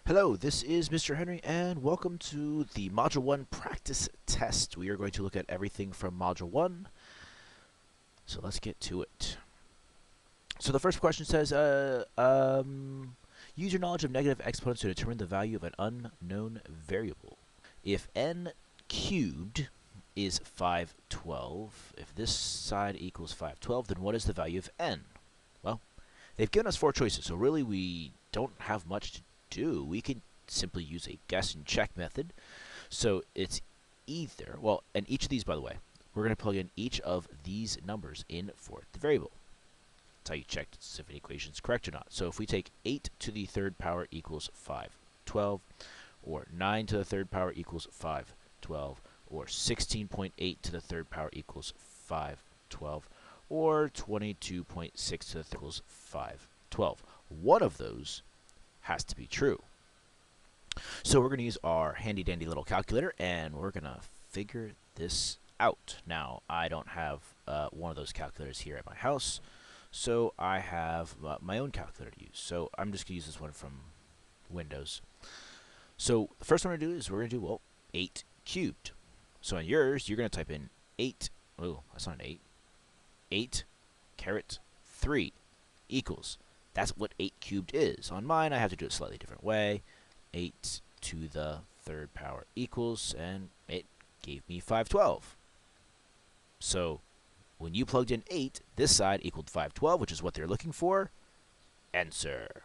Hello, this is Mr. Henry, and welcome to the Module 1 practice test. We are going to look at everything from Module 1, so let's get to it. So the first question says, use your knowledge of negative exponents to determine the value of an unknown variable. If n cubed is 512, if this side equals 512, then what is the value of n? Well, they've given us 4 choices, so really we don't have much to do. We can simply use a guess and check method. So it's either, well, and each of these, by the way, we're going to plug in each of these numbers in for the variable. That's how you check if an equation is correct or not. So if we take 8 to the third power equals 512, or 9 to the third power equals 512, or 16.8 to the third power equals 512, or 22.6 to the third equals 512. One of those has to be true. So we're going to use our handy dandy little calculator and we're going to figure this out. Now, I don't have one of those calculators here at my house, so I have my own calculator to use. So I'm just going to use this one from Windows. So the first one we're going to do is we're going to do, well, 8 cubed. So on yours, you're going to type in 8, oh, that's not an 8, 8 caret 3 equals. That's what 8 cubed is. On mine, I have to do it a slightly different way. 8 to the third power equals, and it gave me 512. So when you plugged in 8, this side equaled 512, which is what they're looking for. Answer.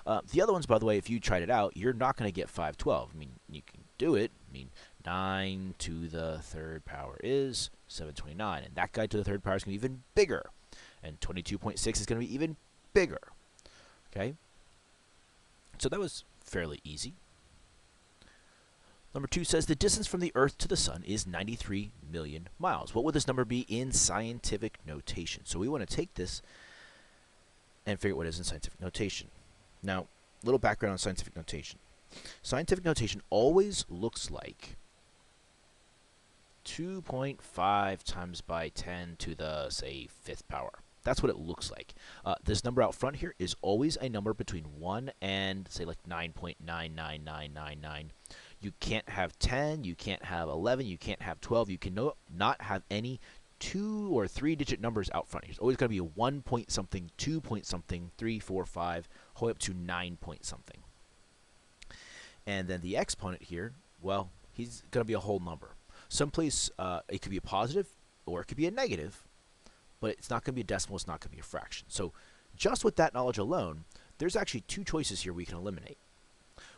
The other ones, by the way, if you tried it out, you're not going to get 512. I mean, you can do it. I mean, 9 to the third power is 729, and that guy to the third power is going to be even bigger. And 22.6 is going to be even bigger. Okay? So that was fairly easy. Number 2 says the distance from the Earth to the Sun is 93 million miles. What would this number be in scientific notation? So we want to take this and figure out what it is in scientific notation. Now, a little background on scientific notation. Scientific notation always looks like 2.5 times by 10 to the, say, 5th power. That's what it looks like. This number out front here is always a number between 1 and, say, like 9.99999. You can't have 10, you can't have 11, you can't have 12, you can not have any 2 or 3 digit numbers out front. There's always going to be a 1 point something, 2 point something, 3, 4, 5, all the way up to 9 point something. And then the exponent here, well, he's going to be a whole number. Someplace it could be a positive or it could be a negative, but it's not going to be a decimal, it's not going to be a fraction. So just with that knowledge alone, there's actually 2 choices here we can eliminate.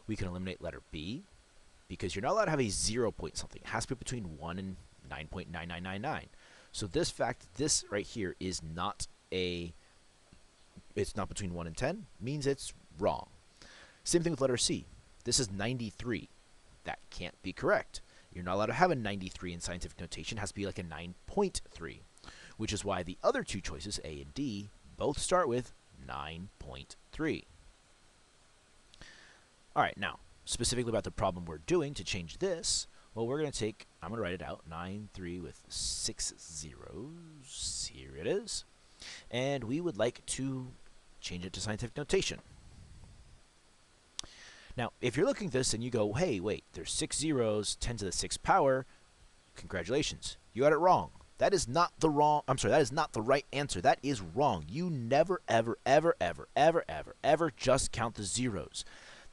We can eliminate letter B, because you're not allowed to have a 0 point something. It has to be between 1 and 9.9999. So this right here is not it's not between 1 and 10, means it's wrong. Same thing with letter C. This is 93. That can't be correct. You're not allowed to have a 93 in scientific notation. It has to be like a 9.3. Which is why the other 2 choices, A and D, both start with 9.3. All right, now, specifically about the problem we're doing to change this, well, we're going to take, I'm going to write it out, 93 with 6 zeros. Here it is. And we would like to change it to scientific notation. Now, if you're looking at this and you go, hey, wait, there's 6 zeros, 10 to the 6th power, congratulations, you got it wrong. That is not the that is not the right answer. That is wrong. You never, ever, ever, ever, ever, ever, ever just count the zeros.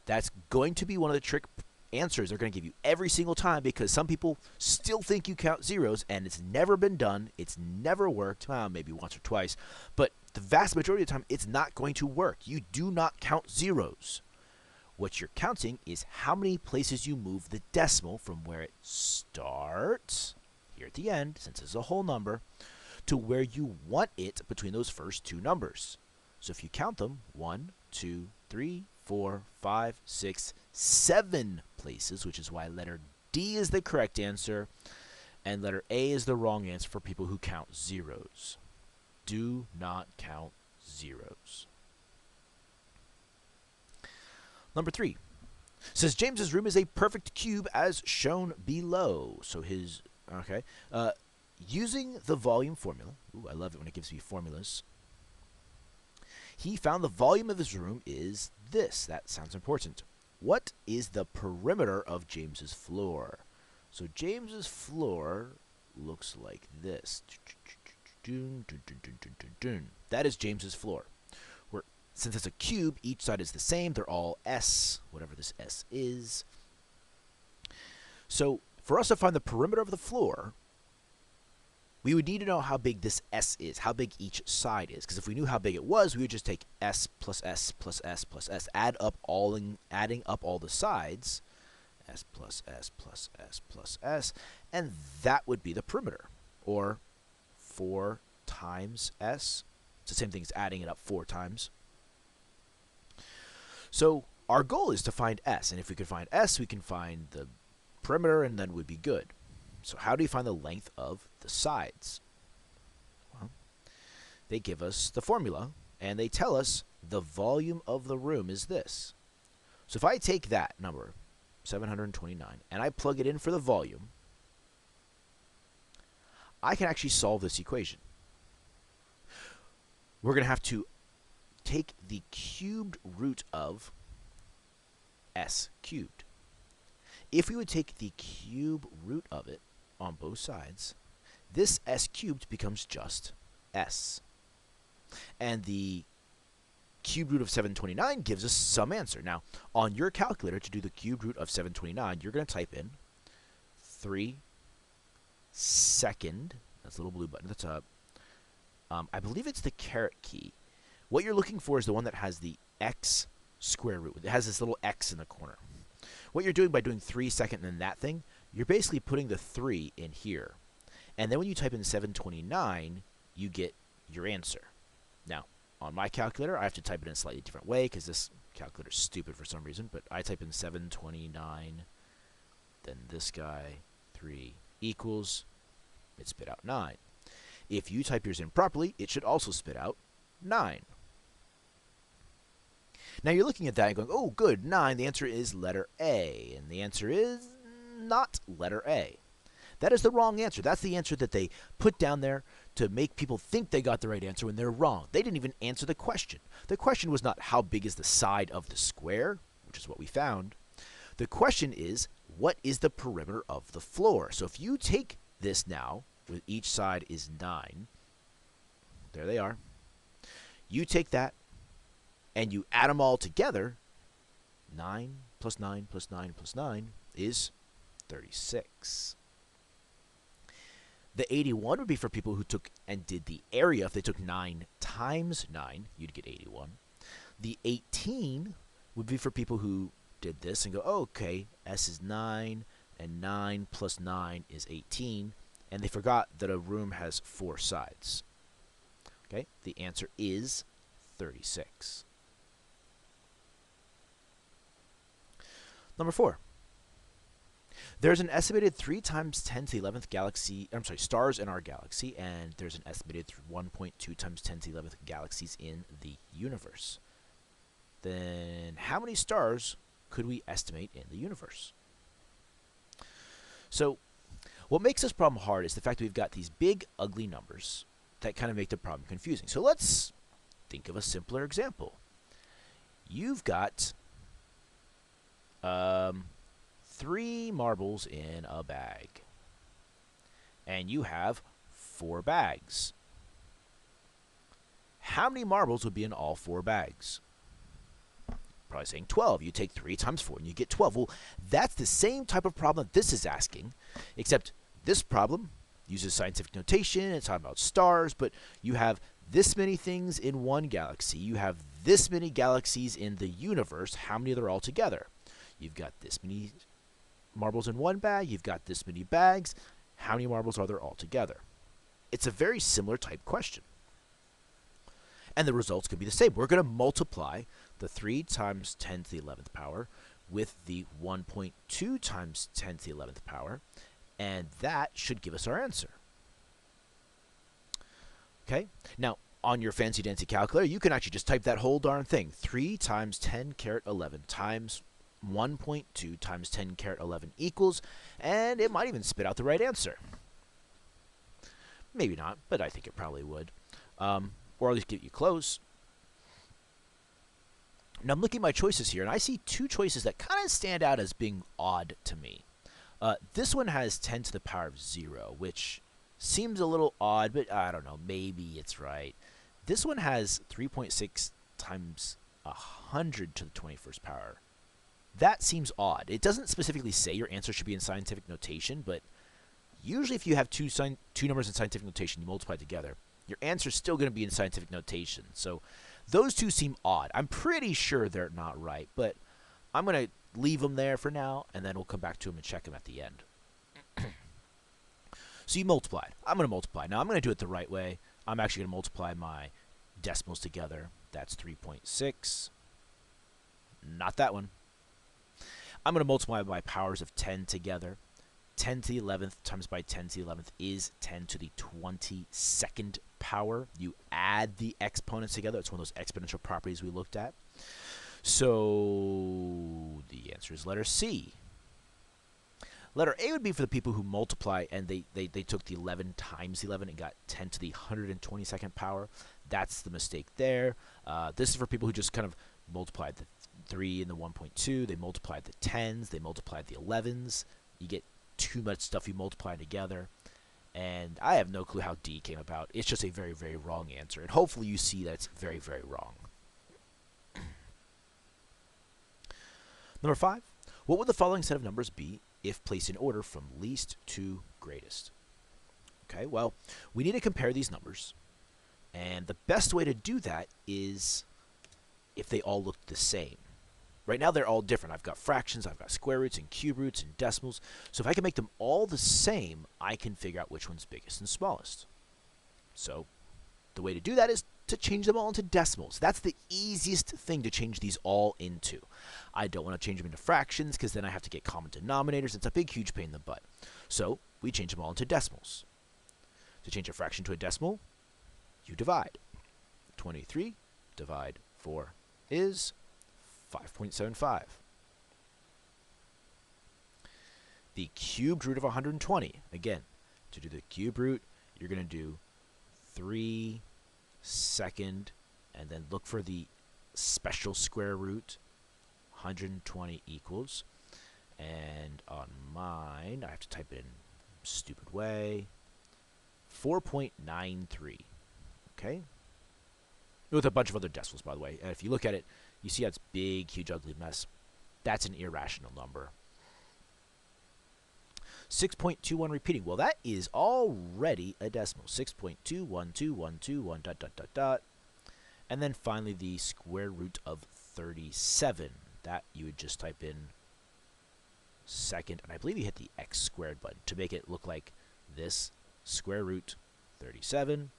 That's going to be one of the trick answers they're going to give you every single time, because some people still think you count zeros, and it's never been done. It's never worked. Well, maybe once or twice. But the vast majority of the time, it's not going to work. You do not count zeros. What you're counting is how many places you move the decimal from where it starts, here at the end, since it's a whole number, to where you want it between those first 2 numbers. So if you count them, 1, 2, 3, 4, 5, 6, 7 places, which is why letter D is the correct answer, and letter A is the wrong answer for people who count zeros. Do not count zeros. Number 3 says James's room is a perfect cube as shown below. So his using the volume formula. Ooh, I love it when it gives me formulas. He found the volume of his room is this. That sounds important. what is the perimeter of James's floor? So James's floor looks like this. That is James's floor. Since it's a cube, each side is the same. They're all S, whatever this S is. So for us to find the perimeter of the floor, we would need to know how big this S is, how big each side is. Because if we knew how big it was, we would just take S plus S plus S plus S, adding up all the sides, S plus S plus S plus S, and that would be the perimeter, or 4 times S. It's the same thing as adding it up 4 times. So our goal is to find S, and if we could find S, we can find the perimeter, and then we'd be good. So how do you find the length of the sides? Well, they give us the formula, and they tell us the volume of the room is this. So if I take that number, 729, and I plug it in for the volume, I can actually solve this equation. We're going to have to take the cubed root of S cubed. If we would take the cube root of it on both sides, this S cubed becomes just S. And the cube root of 729 gives us some answer. Now, on your calculator, to do the cube root of 729, you're going to type in 3 second, that's the little blue button at the top. I believe it's the caret key. What you're looking for is the one that has the x square root. It has this little x in the corner. What you're doing by doing 3 second and that thing, you're basically putting the 3 in here. And then when you type in 729, you get your answer. Now, on my calculator, I have to type it in a slightly different way because this calculator is stupid for some reason, but I type in 729, then this guy, 3 equals, it spit out 9. If you type yours in properly, it should also spit out 9. Now you're looking at that and going, oh, good, 9. The answer is letter A. And the answer is not letter A. That is the wrong answer. That's the answer that they put down there to make people think they got the right answer when they're wrong. They didn't even answer the question. The question was not how big is the side of the square, which is what we found. The question is, what is the perimeter of the floor? So if you take this now, with each side is 9, there they are. You take that, and you add them all together, 9 plus 9 plus 9 plus 9 is 36. The 81 would be for people who took and did the area. If they took 9 times 9, you'd get 81. The 18 would be for people who did this and go, oh, okay, S is 9, and 9 plus 9 is 18. And they forgot that a room has 4 sides. Okay, the answer is 36. Number 4. There's an estimated 3 times 10 to the 11th stars in our galaxy, and there's an estimated 1.2 times 10 to the 11th galaxies in the universe. Then how many stars could we estimate in the universe? So what makes this problem hard is the fact that we've got these big, ugly numbers that kind of make the problem confusing. So let's think of a simpler example. You've got 3 marbles in a bag, and you have 4 bags. How many marbles would be in all 4 bags? Probably saying 12. You take 3 times 4 and you get 12. Well, that's the same type of problem that this is asking, except this problem uses scientific notation. It's talking about stars, but you have this many things in one galaxy. You have this many galaxies in the universe. How many are there all together? You've got this many marbles in one bag. You've got this many bags. How many marbles are there all together? It's a very similar type question. And the results could be the same. We're going to multiply the 3 times 10 to the 11th power with the 1.2 times 10 to the 11th power, and that should give us our answer. Okay? Now, on your fancy-dancy calculator, you can actually just type that whole darn thing. 3 times 10 caret 11 times 1.2 times 10 caret 11 equals, and it might even spit out the right answer. Maybe not, but I think it probably would. Or at least get you close. Now I'm looking at my choices here, and I see two choices that kind of stand out as being odd to me. This one has 10 to the power of 0, which seems a little odd, but I don't know, maybe it's right. This one has 3.6 times 100 to the 21st power. That seems odd. It doesn't specifically say your answer should be in scientific notation, but usually if you have two numbers in scientific notation, you multiply together, your answer is still going to be in scientific notation. So those two seem odd. I'm pretty sure they're not right, but I'm going to leave them there for now, and then we'll come back to them and check them at the end. So you multiplied. I'm going to multiply. Now, I'm going to do it the right way. I'm actually going to multiply my decimals together. That's 3.6. Not that one. I'm going to multiply my powers of 10 together. 10 to the 11th times by 10 to the 11th is 10 to the 22nd power. You add the exponents together. It's one of those exponential properties we looked at. So the answer is letter C. Letter A would be for the people who multiply and they took the 11 times 11 and got 10 to the 122nd power. That's the mistake there. This is for people who just kind of multiplied the 3 and the 1.2. They multiplied the 10s. They multiplied the 11s. You get too much stuff you multiply together. And I have no clue how D came about. It's just a very, very wrong answer. And hopefully you see that it's very, very wrong. Number 5. What would the following set of numbers be if placed in order from least to greatest? Okay, well, we need to compare these numbers. And the best way to do that is if they all look the same. Right now, they're all different. I've got fractions, I've got square roots, and cube roots, and decimals. So if I can make them all the same, I can figure out which one's biggest and smallest. So the way to do that is to change them all into decimals. That's the easiest thing to change these all into. I don't want to change them into fractions because then I have to get common denominators. It's a big, huge pain in the butt. So we change them all into decimals. To change a fraction to a decimal, you divide. 23 divide 4 is 5.75. The cubed root of 120. Again, to do the cube root, you're going to do 3 second, and then look for the special square root. 120 equals, and on mine, I have to type it in stupid way, 4.93. Okay? With a bunch of other decimals, by the way. And if you look at it, you see how it's big, huge, ugly mess. That's an irrational number. 6.21 repeating. Well, that is already a decimal. 6.2121221 dot dot dot dot. And then finally the square root of 37. That you would just type in second, and I believe you hit the x squared button to make it look like this, square root 37.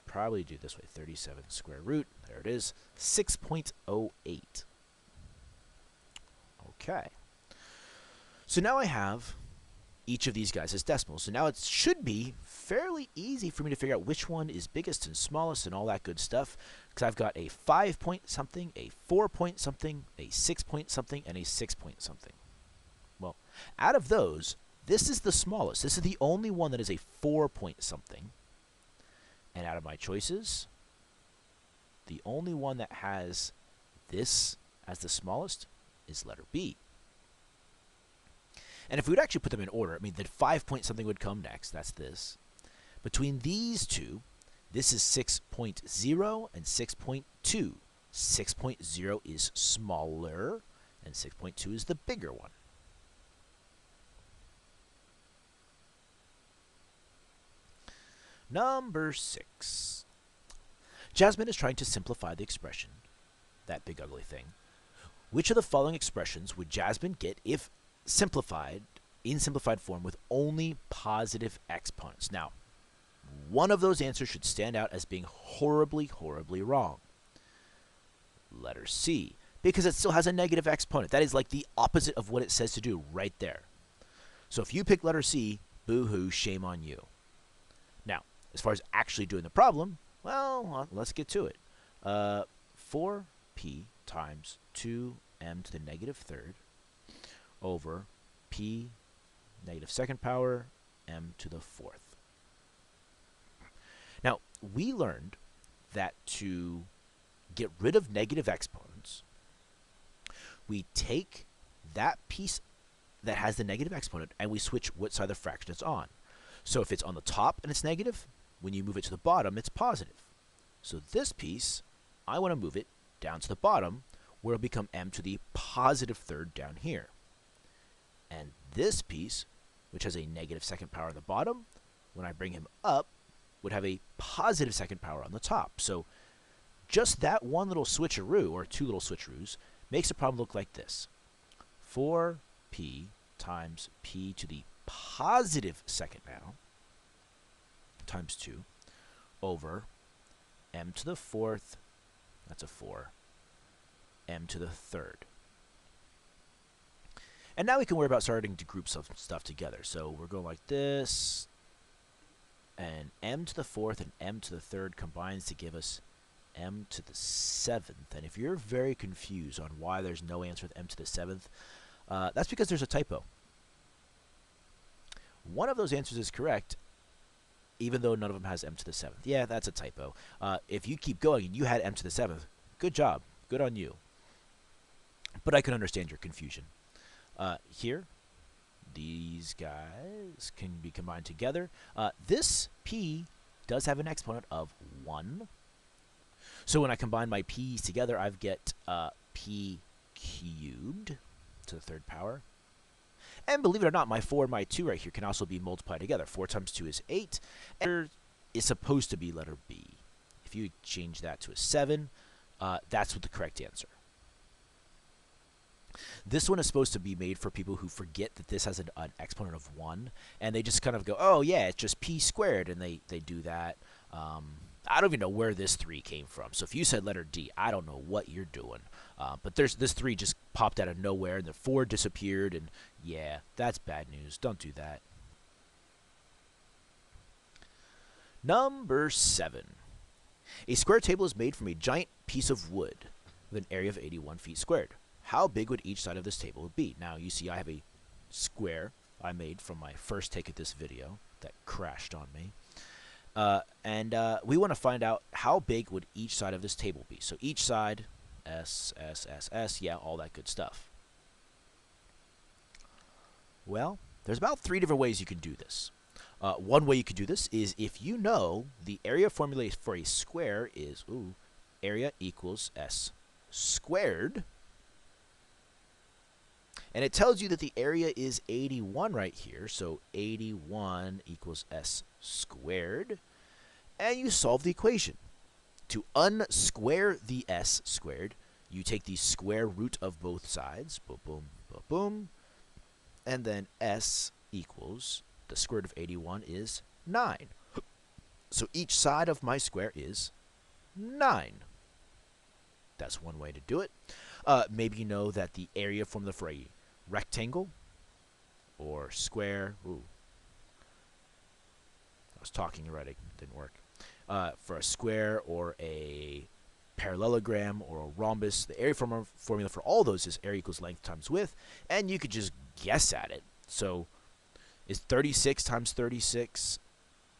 Probably do this way, 37 square root. There it is, 6.08. Okay. So now I have each of these guys as decimals. So now it should be fairly easy for me to figure out which one is biggest and smallest and all that good stuff, because I've got a 5 point something, a 4 point something, a 6 point something, and a 6 point something. Well, out of those, this is the smallest. This is the only one that is a 4 point something. And out of my choices, the only one that has this as the smallest is letter B. And if we would actually put them in order, I mean, the 5 point something would come next. That's this. Between these two, this is 6.0 and 6.2. 6.0 is smaller, and 6.2 is the bigger one. Number 6. Jasmine is trying to simplify the expression, that big ugly thing. Which of the following expressions would Jasmine get if simplified, in simplified form with only positive exponents? Now, one of those answers should stand out as being horribly, horribly wrong. Letter C, because it still has a negative exponent. That is like the opposite of what it says to do right there. So if you pick letter C, boo-hoo, shame on you. Now, as far as actually doing the problem, well, let's get to it. 4p times 2m to the negative third over p negative second power m to the fourth. Now, we learned that to get rid of negative exponents, we take that piece that has the negative exponent and we switch what side of the fraction it's on. So if it's on the top and it's negative, when you move it to the bottom, it's positive. So this piece, I want to move it down to the bottom, where it'll become m to the positive third down here. And this piece, which has a negative second power on the bottom, when I bring him up, would have a positive second power on the top. So just that one little switcheroo, or two little switcheroos, makes the problem look like this. 4p times p to the positive second now times 2 over m to the fourth, that's a 4, m to the third. And now we can worry about starting to group some stuff together. So we're going like this, and m to the fourth and m to the third combines to give us m to the seventh. And if you're very confused on why there's no answer with m to the seventh, that's because there's a typo. One of those answers is correct, even though none of them has m to the seventh. Yeah, that's a typo. If you keep going and you had m to the seventh, good job. Good on you. But I can understand your confusion. Here, these guys can be combined together. This p does have an exponent of 1. So when I combine my p's together, I get p cubed to the third power. And believe it or not, my 4 and my 2 right here can also be multiplied together. 4 times 2 is 8. And is supposed to be letter B. If you change that to a 7, that's what the correct answer. This one is supposed to be made for people who forget that this has an exponent of 1, and they just kind of go, oh yeah, it's just p squared, and they do that. I don't even know where this 3 came from. So if you said letter D, I don't know what you're doing. But this 3 just popped out of nowhere, and the 4 disappeared, and yeah, that's bad news. Don't do that. Number 7. A square table is made from a giant piece of wood with an area of 81 feet squared. How big would each side of this table be? Now, you see I have a square I made from my first take of this video that crashed on me. We want to find out how big would each side of this table be. So each side, S, S, S, S, yeah, all that good stuff. Well, there's about 3 different ways you can do this. One way you could do this is if you know the area formula for a square is, area equals S squared. And it tells you that the area is 81 right here. So 81 equals S squared. And you solve the equation. To unsquare the S squared, you take the square root of both sides. Boom, boom, boom, boom. And then S equals, the square root of 81 is 9. So each side of my square is 9. That's one way to do it. Maybe you know that the area formula for a rectangle or square. I was talking already. Didn't work. For a square or a parallelogram or a rhombus, the area formula for all those is area equals length times width, and you could just guess at it. So is 36 times 36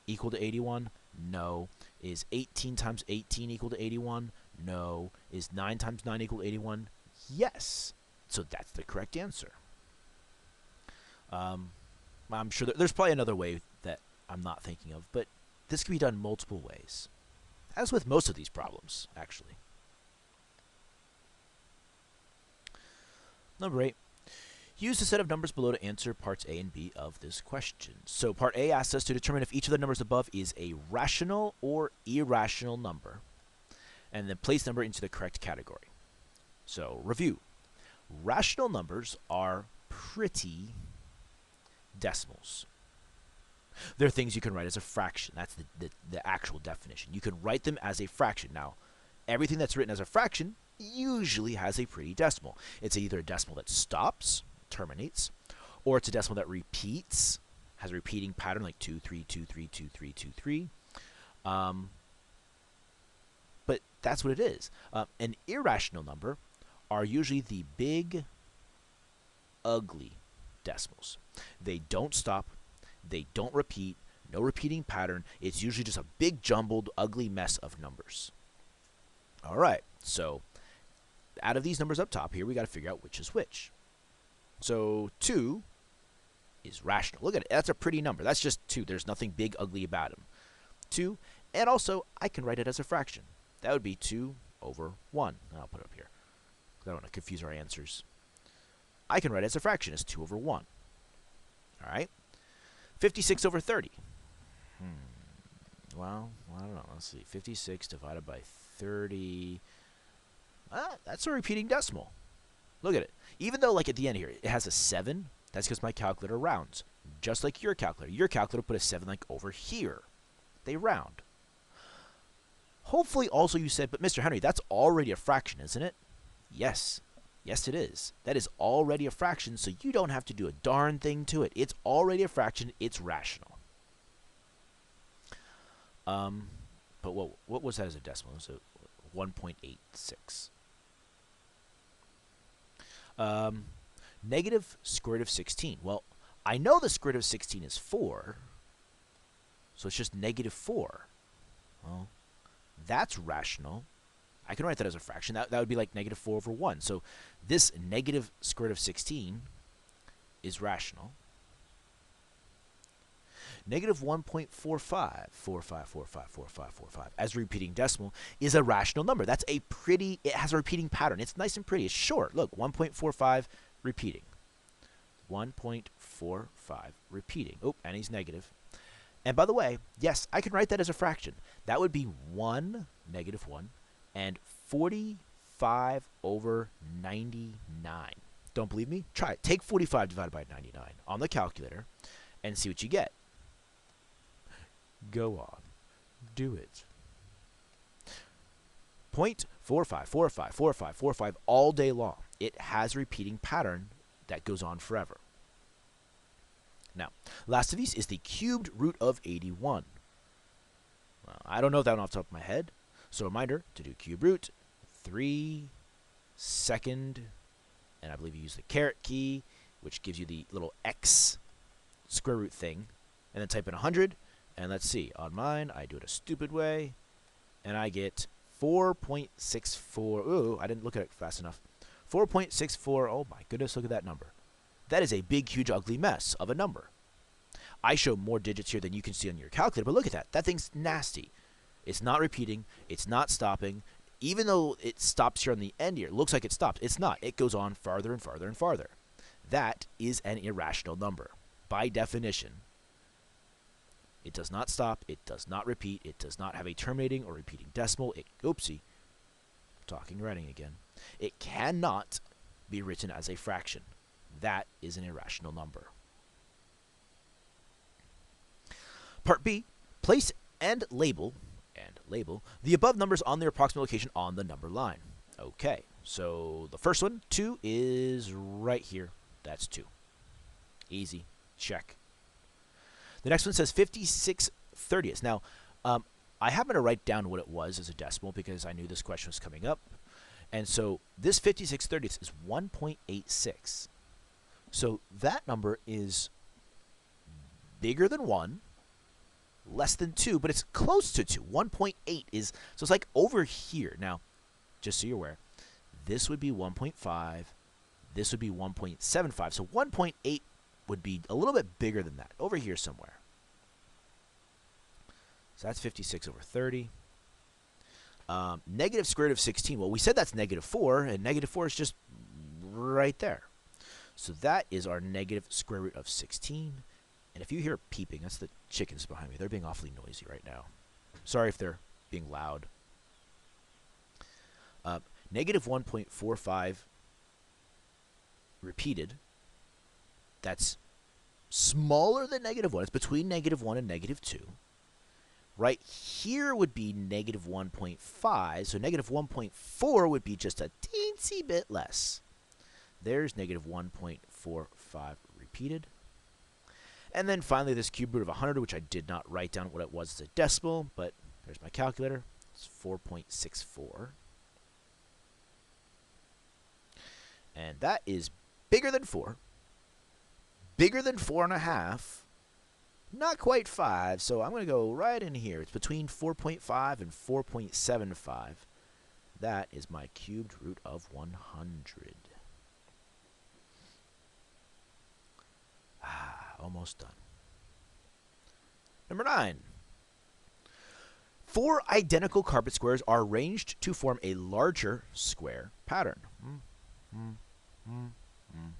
equal to 81? No. Is 18 times 18 equal to 81? No. Is 9 times 9 equal to 81? Yes. So that's the correct answer. I'm sure there's probably another way that I'm not thinking of, but this can be done multiple ways, as with most of these problems, actually. Number 8. Use the set of numbers below to answer parts A and B of this question. So part A asks us to determine if each of the numbers above is a rational or irrational number, and then place number into the correct category. So review. Rational numbers are pretty decimals. They're things you can write as a fraction. That's the actual definition. You can write them as a fraction. Now, everything that's written as a fraction usually has a pretty decimal. It's either a decimal that stops, terminates, or it's a decimal that repeats, has a repeating pattern like 2, 3, 2, 3, 2, 3, 2, 3. But that's what it is. An irrational number are usually the big, ugly decimals. They don't stop. They don't repeat. No repeating pattern. It's usually just a big, jumbled, ugly mess of numbers. All right, so out of these numbers up top here, we got to figure out which is which. So 2 is rational. Look at it. That's a pretty number. That's just 2. There's nothing big, ugly about him. 2, and also I can write it as a fraction. That would be 2 over 1. I'll put it up here because I don't want to confuse our answers. I can write it as a fraction as 2 over 1. All right. 56 over 30. Well, I don't know. Let's see. 56 divided by 30. That's a repeating decimal. Look at it. Even though, like, at the end here, it has a 7, that's because my calculator rounds. Just like your calculator. Your calculator put a 7, like, over here. They round. Hopefully, also you said, but Mr. Henry, that's already a fraction, isn't it? Yes. Yes, it is. That is already a fraction, so you don't have to do a darn thing to it. It's already a fraction. It's rational. But what was that as a decimal? So 1.86. Negative square root of 16. Well, I know the square root of 16 is 4, so it's just negative 4. Well, that's rational. I can write that as a fraction. That would be like negative 4 over 1. So this negative square root of 16 is rational. Negative 1.45 as a repeating decimal is a rational number. That's a pretty, it has a repeating pattern. It's nice and pretty. It's short. Look, 1.45 repeating. 1.45 repeating. Oh, and he's negative. And by the way, yes, I can write that as a fraction. That would be 1, negative 1, and 45 over 99. Don't believe me? Try it. Take 45 divided by 99 on the calculator and see what you get. Go on. Do it. 0.45 all day long. It has a repeating pattern that goes on forever. Now, last of these is the cubed root of 81. Well, I don't know that one off the top of my head. So reminder, to do cube root, 3 second, and I believe you use the caret key, which gives you the little x square root thing, and then type in 100. And let's see, on mine, I do it a stupid way, and I get 4.64. Ooh, I didn't look at it fast enough. 4.64, oh my goodness, look at that number. That is a big, huge, ugly mess of a number. I show more digits here than you can see on your calculator, but look at that. That thing's nasty. It's not repeating. It's not stopping. Even though it stops here on the end here, it looks like it stops. It's not. It goes on farther and farther and farther. That is an irrational number, by definition. It does not stop. It does not repeat. It does not have a terminating or repeating decimal. Oopsie. Talking writing again. It cannot be written as a fraction. That is an irrational number. Part B. Place and label the above numbers on their approximate location on the number line. Okay. So the first one, 2, is right here. That's 2. Easy. Check. The next one says 56/30. Now, I happened to write down what it was as a decimal because I knew this question was coming up. And so this 56/30 is 1.86. So that number is bigger than 1, less than 2, but it's close to 2. 1.8 is, so it's like over here. Now, just so you're aware, this would be 1.5. This would be 1.75. So 1.8 would be a little bit bigger than that, over here somewhere. So that's 56 over 30. Negative square root of 16. Well, we said that's negative 4, and negative 4 is just right there. So that is our negative square root of 16. And if you hear peeping, that's the chickens behind me. They're being awfully noisy right now. Sorry if they're being loud. Negative 1.45 repeated. That's smaller than negative 1. It's between negative 1 and negative 2. Right here would be negative 1.5. So negative 1.4 would be just a teensy bit less. There's negative 1.45 repeated. And then finally this cube root of 100, which I did not write down what it was as a decimal, but there's my calculator. It's 4.64. And that is bigger than 4. Bigger than 4.5. Not quite 5, so I'm going to go right in here. It's between 4.5 and 4.75. that is my cubed root of 100. Almost done. Number 9. 4 identical carpet squares are arranged to form a larger square pattern.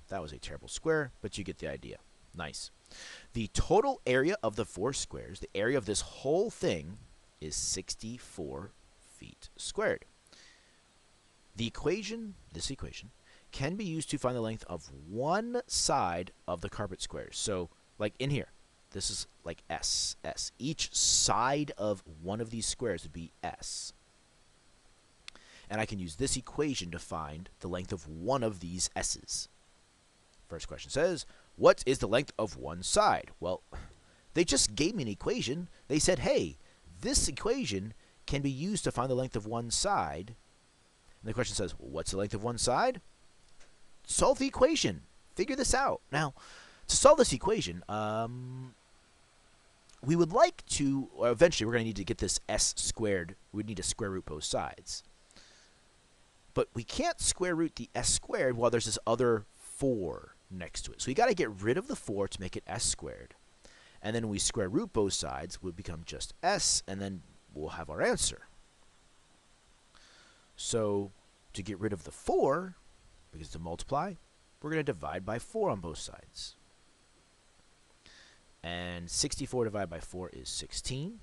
That was a terrible square, but you get the idea. Nice. The total area of the 4 squares, the area of this whole thing, is 64 feet squared. This equation, can be used to find the length of one side of the carpet squares. So, like in here, this is like S. Each side of one of these squares would be S. And I can use this equation to find the length of one of these S's. First question says, what is the length of one side? Well, they just gave me an equation. They said, hey, this equation can be used to find the length of one side. And the question says, well, what's the length of one side? Solve the equation. Figure this out. Now, to solve this equation, we would like to, or eventually we're going to need to get this S squared. We'd need to square root both sides. But we can't square root the S squared while there's this other 4 next to it. So we got to get rid of the 4 to make it S squared. And then when we square root both sides, it would become just S, and then we'll have our answer. So to get rid of the 4, because to multiply, we're going to divide by 4 on both sides. And 64 divided by 4 is 16.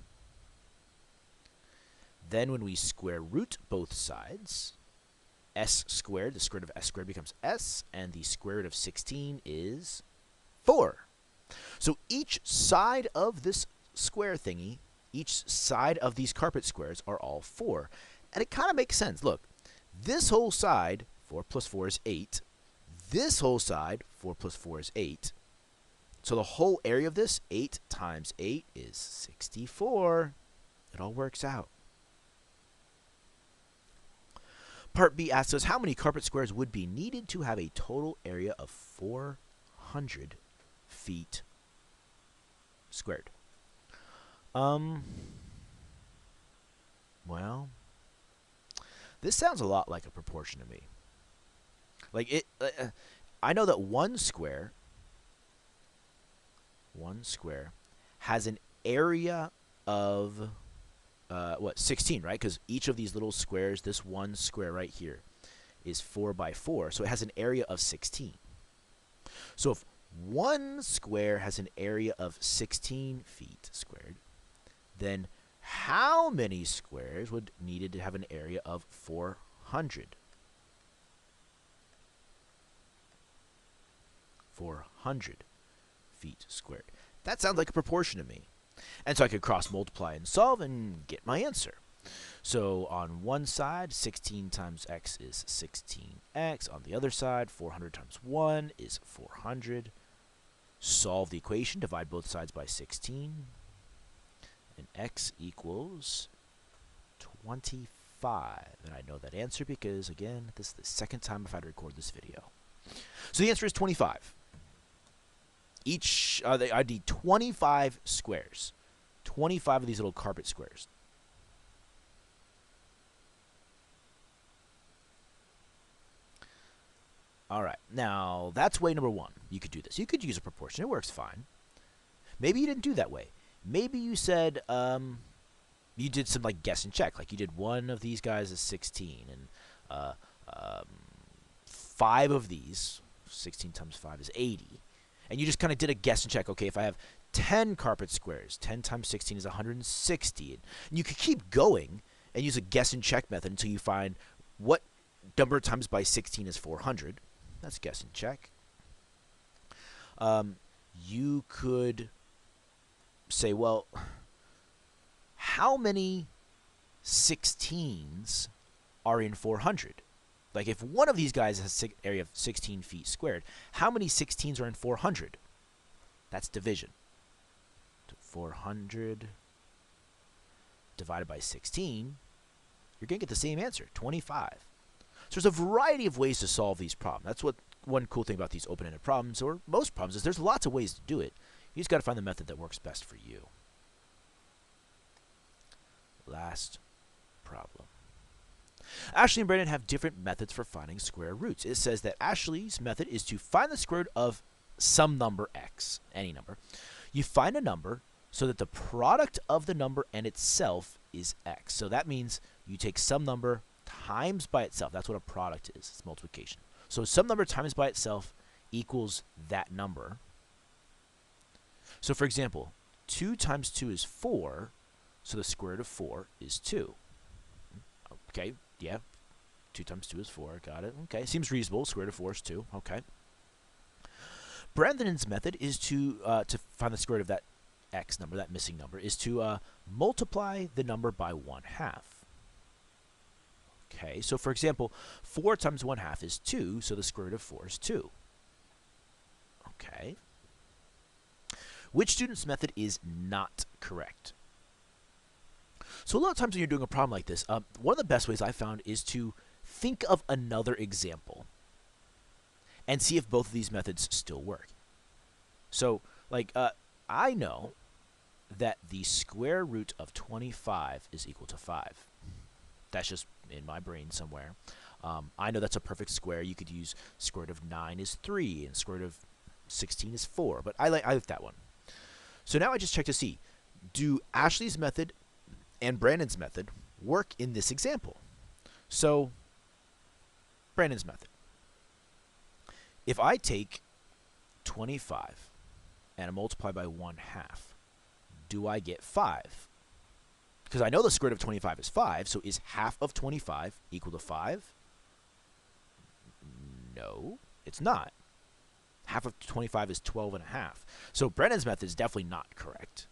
Then when we square root both sides, S squared, the square root of S squared becomes S, and the square root of 16 is 4. So each side of this square thingy, each side of these carpet squares are all 4. And it kind of makes sense. Look, this whole side, 4 plus 4 is 8. This whole side, 4 plus 4 is 8. So the whole area of this, 8 times 8 is 64. It all works out. Part B asks us how many carpet squares would be needed to have a total area of 400 feet squared. Well, this sounds a lot like a proportion to me. Like it, I know that one square has an area of 16, right? Because each of these little squares, this one square right here, is 4 by 4, so it has an area of 16. So if one square has an area of 16 feet squared, then how many squares would needed to have an area of 400? 400 feet squared. That sounds like a proportion to me. And so I could cross multiply and solve and get my answer. So on one side, 16 times x is 16x. On the other side, 400 times 1 is 400. Solve the equation, divide both sides by 16. And x equals 25. And I know that answer because, again, this is the second time I've had to record this video. So the answer is 25. I need 25 squares. 25 of these little carpet squares. All right. Now, that's way number 1. You could do this. You could use a proportion. It works fine. Maybe you didn't do that way. Maybe you said you did some like guess and check. Like you did one of these guys is 16, and 5 of these, 16 times 5 is 80. And you just kind of did a guess and check. Okay, if I have 10 carpet squares, 10 times 16 is 160. And you could keep going and use a guess and check method until you find what number times by 16 is 400. That's guess and check. You could say, well, how many 16s are in 400? Like if one of these guys has an area of 16 feet squared, how many 16s are in 400? That's division. 400 divided by 16, you're going to get the same answer, 25. So there's a variety of ways to solve these problems. That's what one cool thing about these open-ended problems, or most problems, is there's lots of ways to do it. You just got to find the method that works best for you. Last problem. Ashley and Brandon have different methods for finding square roots. It says that Ashley's method is to find the square root of some number x, any number. You find a number so that the product of the number and itself is x. So that means you take some number times by itself. That's what a product is. It's multiplication. So some number times by itself equals that number. So for example, 2 times 2 is 4, so the square root of 4 is 2. Okay, yeah, 2 times 2 is 4, got it. Okay, seems reasonable, square root of 4 is 2, okay. Brandon's method is to find the square root of that x number, that missing number, is to multiply the number by 1/2. Okay, so for example, 4 times 1/2 is 2, so the square root of 4 is 2. Okay. Which student's method is not correct? So a lot of times when you're doing a problem like this, one of the best ways I found is to think of another example and see if both of these methods still work. So, like, I know that the square root of 25 is equal to 5. That's just in my brain somewhere. I know that's a perfect square. You could use square root of 9 is 3 and square root of 16 is 4, but I like that one. So now I just check to see, do Ashley's method and Brandon's method work in this example? So, Brandon's method. If I take 25 and I multiply by 1/2, do I get 5? Because I know the square root of 25 is 5, so is half of 25 equal to 5? No, it's not. Half of 25 is 12.5. So Brandon's method is definitely not correct.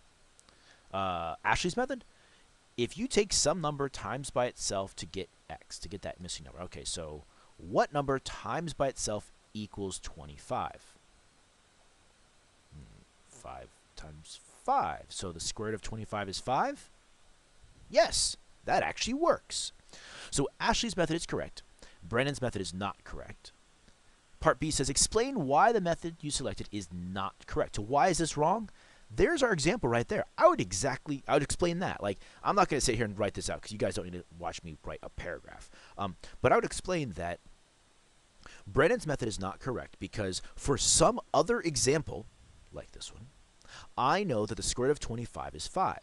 Ashley's method, if you take some number times by itself to get x, to get that missing number. Okay, so what number times by itself equals 25? 5 times 5. So the square root of 25 is 5? Yes, that actually works. So Ashley's method is correct. Brandon's method is not correct. Part B says, explain why the method you selected is not correct. So why is this wrong? There's our example right there. I would explain that. Like, I'm not going to sit here and write this out because you guys don't need to watch me write a paragraph. But I would explain that Brandon's method is not correct because for some other example, like this one, I know that the square root of 25 is 5.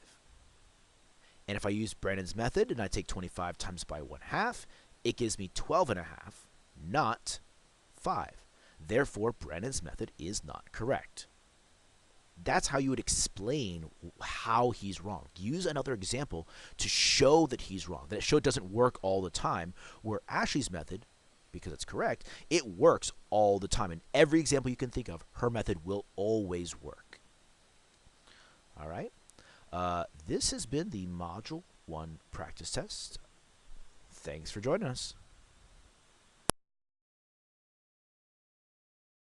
And if I use Brandon's method and I take 25 times by 1/2, it gives me 12.5, not 5. Therefore, Brandon's method is not correct. That's how you would explain how he's wrong. Use another example to show that he's wrong, that show it doesn't work all the time, where Ashley's method, because it's correct, it works all the time. In every example you can think of, her method will always work. All right? This has been the Module 1 practice test. Thanks for joining us.